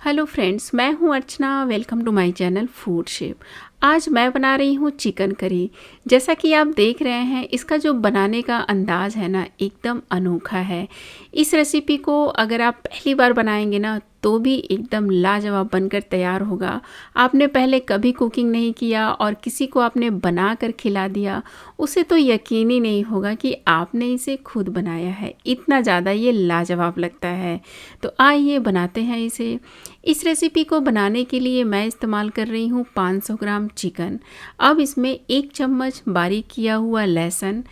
Hello friends, मैं हूं Archana. Welcome to my channel food chef. आज मैं बना रही हूं चिकन करी। जैसा कि आप देख रहे हैं, इसका जो बनाने का अंदाज़ है ना, एकदम अनोखा है। इस रेसिपी को अगर आप पहली बार बनाएंगे ना, तो भी एकदम लाजवाब बनकर तैयार होगा। आपने पहले कभी कुकिंग नहीं किया और किसी को आपने बना कर खिला दिया, उसे तो यकीन ही नहीं होगा कि आपने इसे खुद बनाया है। इतना ज़्यादा ये लाजवाब लगता है। तो आइए बनाते हैं इसे। इस रेसिपी को बनाने के लिए मैं इस्तेमाल कर रही हूँ 500 ग्राम चिकन। अब इसमें 1 चम्मच बारीक किया हुआ लहसुन,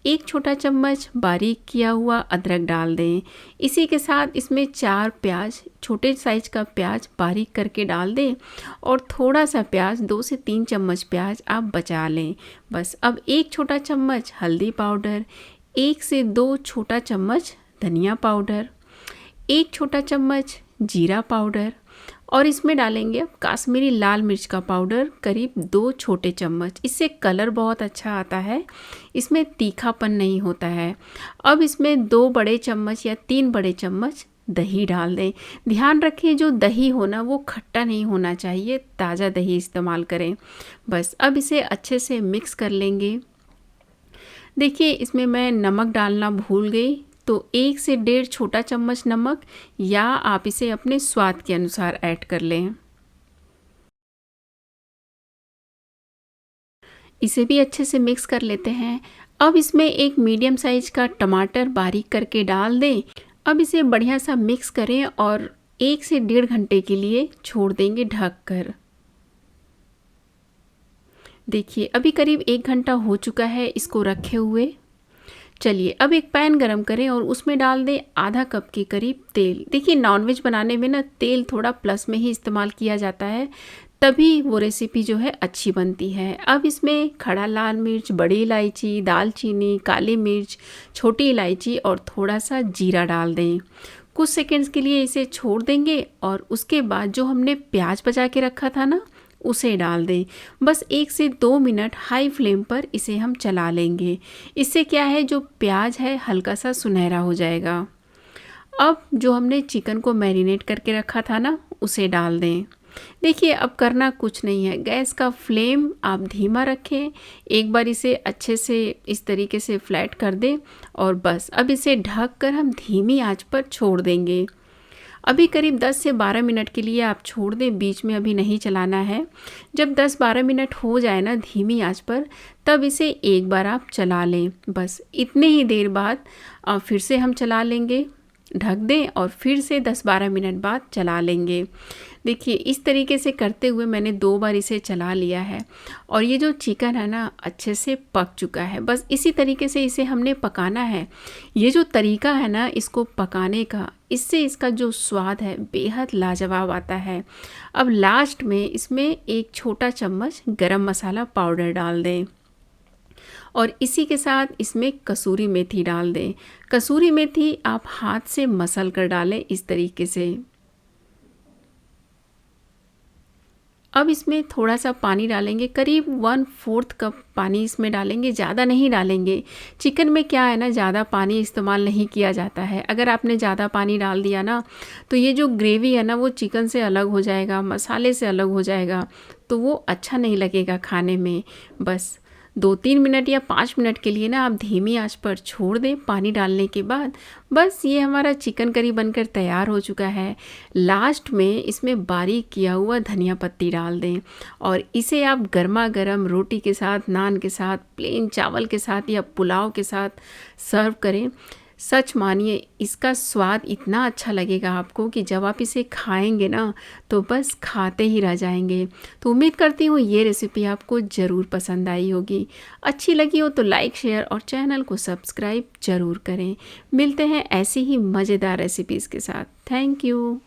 1 छोटा चम्मच बारीक किया हुआ अदरक डाल दें। इसी के साथ इसमें 4 प्याज, छोटे साइज का प्याज बारीक करके डाल दें और थोड़ा सा प्याज, 2 से 3 चम्मच प्याज आप बचा लें। बस अब 1 छोटा चम्मच हल्दी पाउडर, 1 से 2 छोटा चम्मच धनिया पाउडर, 1 छोटा चम्मच जीरा पाउडर और इसमें डालेंगे अब काश्मीरी लाल मिर्च का पाउडर करीब 2 छोटे चम्मच। इससे कलर बहुत अच्छा आता है, इसमें तीखापन नहीं होता है। अब इसमें 2 बड़े चम्मच या 3 बड़े चम्मच दही डाल दें। ध्यान रखें जो दही हो ना, वो खट्टा नहीं होना चाहिए, ताज़ा दही इस्तेमाल करें। बस अब इसे अच्छे से मिक्स कर लेंगे। देखिए, इसमें मैं नमक डालना भूल गई, तो 1 से 1.5 छोटा चम्मच नमक, या आप इसे अपने स्वाद के अनुसार ऐड कर लें। इसे भी अच्छे से मिक्स कर लेते हैं। अब इसमें एक मीडियम साइज का टमाटर बारीक करके डाल दें। अब इसे बढ़िया सा मिक्स करें और 1 से 1.5 घंटे के लिए छोड़ देंगे ढक कर। देखिए, अभी करीब 1 घंटा हो चुका है इसको रखे हुए। चलिए, अब एक पैन गरम करें और उसमें डाल दें आधा कप के करीब तेल। देखिए, नॉनवेज बनाने में ना तेल थोड़ा प्लस में ही इस्तेमाल किया जाता है, तभी वो रेसिपी जो है अच्छी बनती है। अब इसमें खड़ा लाल मिर्च, बड़ी इलायची, दालचीनी, काली मिर्च, छोटी इलायची और थोड़ा सा जीरा डाल दें। कुछ सेकंड्स के लिए इसे छोड़ देंगे और उसके बाद जो हमने प्याज बचा के रखा था ना, उसे डाल दें। बस 1 से 2 मिनट हाई फ्लेम पर इसे हम चला लेंगे। इससे क्या है, जो प्याज है हल्का सा सुनहरा हो जाएगा। अब जो हमने चिकन को मैरिनेट करके रखा था ना, उसे डाल दें। देखिए, अब करना कुछ नहीं है, गैस का फ्लेम आप धीमा रखें। एक बार इसे अच्छे से इस तरीके से फ्लैट कर दें और बस अब इसे ढक कर हम धीमी आंच पर छोड़ देंगे। अभी करीब 10 से 12 मिनट के लिए आप छोड़ दें, बीच में अभी नहीं चलाना है। जब 10-12 मिनट हो जाए ना धीमी आंच पर, तब इसे एक बार आप चला लें। बस इतने ही देर बाद फिर से हम चला लेंगे, ढक दें और फिर से 10-12 मिनट बाद चला लेंगे। देखिए, इस तरीके से करते हुए मैंने 2 बार इसे चला लिया है और ये जो चिकन है ना, अच्छे से पक चुका है। बस इसी तरीके से इसे हमने पकाना है। ये जो तरीका है ना इसको पकाने का, इससे इसका जो स्वाद है बेहद लाजवाब आता है। अब लास्ट में इसमें 1 छोटा चम्मच गरम मसाला पाउडर डाल दें और इसी के साथ इसमें कसूरी मेथी डाल दें। कसूरी मेथी आप हाथ से मसल कर डालें इस तरीके से। अब इसमें थोड़ा सा पानी डालेंगे, करीब 1/4 कप पानी इसमें डालेंगे, ज़्यादा नहीं डालेंगे। चिकन में क्या है ना, ज़्यादा पानी इस्तेमाल नहीं किया जाता है। अगर आपने ज़्यादा पानी डाल दिया ना, तो ये जो ग्रेवी है ना, वो चिकन से अलग हो जाएगा, मसाले से अलग हो जाएगा, तो वो अच्छा नहीं लगेगा खाने में। बस 2-3 मिनट या 5 मिनट के लिए ना आप धीमी आंच पर छोड़ दें पानी डालने के बाद। बस ये हमारा चिकन करी बनकर तैयार हो चुका है। लास्ट में इसमें बारीक किया हुआ धनिया पत्ती डाल दें और इसे आप गर्मा गर्म रोटी के साथ, नान के साथ, प्लेन चावल के साथ या पुलाव के साथ सर्व करें। सच मानिए, इसका स्वाद इतना अच्छा लगेगा आपको कि जब आप इसे खाएंगे ना, तो बस खाते ही रह जाएंगे। तो उम्मीद करती हूँ ये रेसिपी आपको ज़रूर पसंद आई होगी। अच्छी लगी हो तो लाइक, शेयर और चैनल को सब्सक्राइब ज़रूर करें। मिलते हैं ऐसी ही मज़ेदार रेसिपीज़ के साथ। Thank you.